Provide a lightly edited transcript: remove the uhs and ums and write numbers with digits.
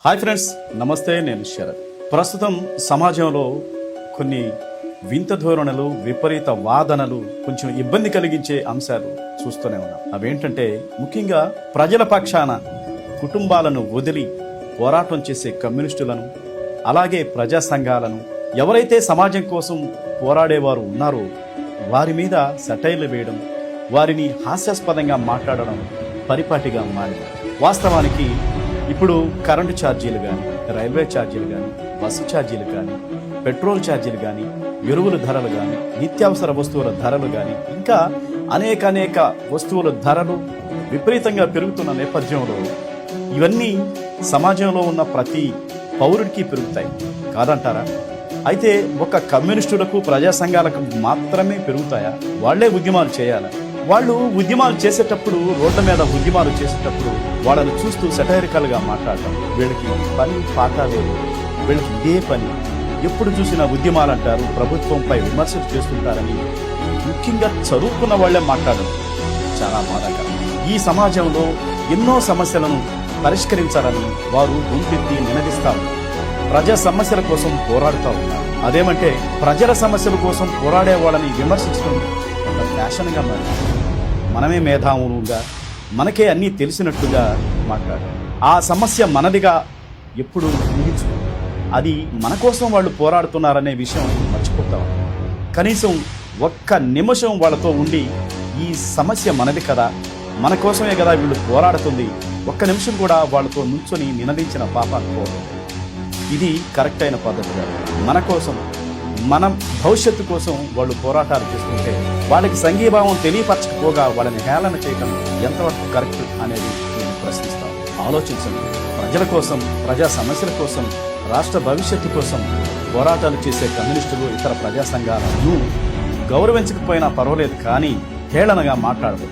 Hi friends, నమస్తే. నేను శరత్. ప్రస్తుతం సమాజంలో కొన్ని వింత ధోరణులు, విపరీత వాదనలు, కొంచెం ఇబ్బంది కలిగించే అంశాలు చూస్తూనే ఉన్నాం. అవేంటంటే ముఖ్యంగా ప్రజల పక్షాన కుటుంబాలను వదిలి పోరాటం చేసే కమ్యూనిస్టులను, అలాగే ప్రజా సంఘాలను, ఎవరైతే సమాజం కోసం పోరాడేవారు ఉన్నారో వారి మీద సెటైర్లు వేయడం, వారిని హాస్యాస్పదంగా మాట్లాడడం పరిపాటిగా మారింది. వాస్తవానికి ఇప్పుడు కరెంటు ఛార్జీలు కానీ, రైల్వే ఛార్జీలు కానీ, బస్సు ఛార్జీలు కానీ, పెట్రోల్ ఛార్జీలు కానీ, ఎరువుల ధరలు కానీ, నిత్యావసర వస్తువుల ధరలు కానీ, ఇంకా అనేక వస్తువుల ధరలు విపరీతంగా పెరుగుతున్న నేపథ్యంలో ఇవన్నీ సమాజంలో ఉన్న ప్రతి పౌరుడికి పెరుగుతాయి కాదంటారా? అయితే ఒక కమ్యూనిస్టులకు, ప్రజా సంఘాలకు మాత్రమే పెరుగుతాయా? వాళ్లే ఉద్యమాలు చేయాలా? వాళ్ళు ఉద్యమాలు చేసేటప్పుడు, రోడ్ల మీద ఉద్యమాలు చేసేటప్పుడు వాళ్ళని చూస్తూ సెటైరికల్గా మాట్లాడటం, వీళ్ళకి పని పాట లేదు, వీళ్ళకి ఇదే పని, ఎప్పుడు చూసినా ఉద్యమాలు అంటారు, ప్రభుత్వంపై విమర్శలు చేస్తుంటారని ముఖ్యంగా చదువుకున్న వాళ్లే మాట్లాడడం చాలా బాధాకరం. ఈ సమాజంలో ఎన్నో సమస్యలను పరిష్కరించాలని వారు గొంతెత్తి నినదిస్తారు. ప్రజా సమస్యల కోసం పోరాడుతూ ఉన్నారు. అదేమంటే ప్రజల సమస్యల కోసం పోరాడే వాళ్ళని విమర్శించడం ఒక ఫ్యాషన్గా మారింది. మనమే మేధావులుగా, మనకే అన్నీ తెలిసినట్టుగా మాట్లాడాలి. ఆ సమస్య మనదిగా ఎప్పుడు ఊహించుకో. అది మన కోసం వాళ్ళు పోరాడుతున్నారనే విషయం మర్చిపోతాం. కనీసం ఒక్క నిమిషం వాళ్ళతో ఉండి ఈ సమస్య మనది కదా, మన కోసమే కదా వీళ్ళు పోరాడుతుంది, ఒక్క నిమిషం కూడా వాళ్ళతో నుంచొని నినదించిన పాపాలు పోదు. ఇది కరెక్ట్ అయిన పద్ధతి కాదు. మన కోసం, మన భవిష్యత్తు కోసం వాళ్ళు పోరాటాలు చేస్తుంటే వాళ్ళకి సంఘీభావం తెలియపరచకపోగా వాళ్ళని హేళన చేయడం ఎంతవరకు కరెక్ట్ అనేది నేను ప్రశ్నిస్తాను. ఆలోచించండి. ప్రజల కోసం, ప్రజా సమస్యల కోసం, రాష్ట్ర భవిష్యత్తు కోసం పోరాటాలు చేసే కమ్యూనిస్టులు, ఇతర ప్రజా సంఘాలను గౌరవించకపోయినా పర్వాలేదు, కానీ హేళనగా మాట్లాడదు.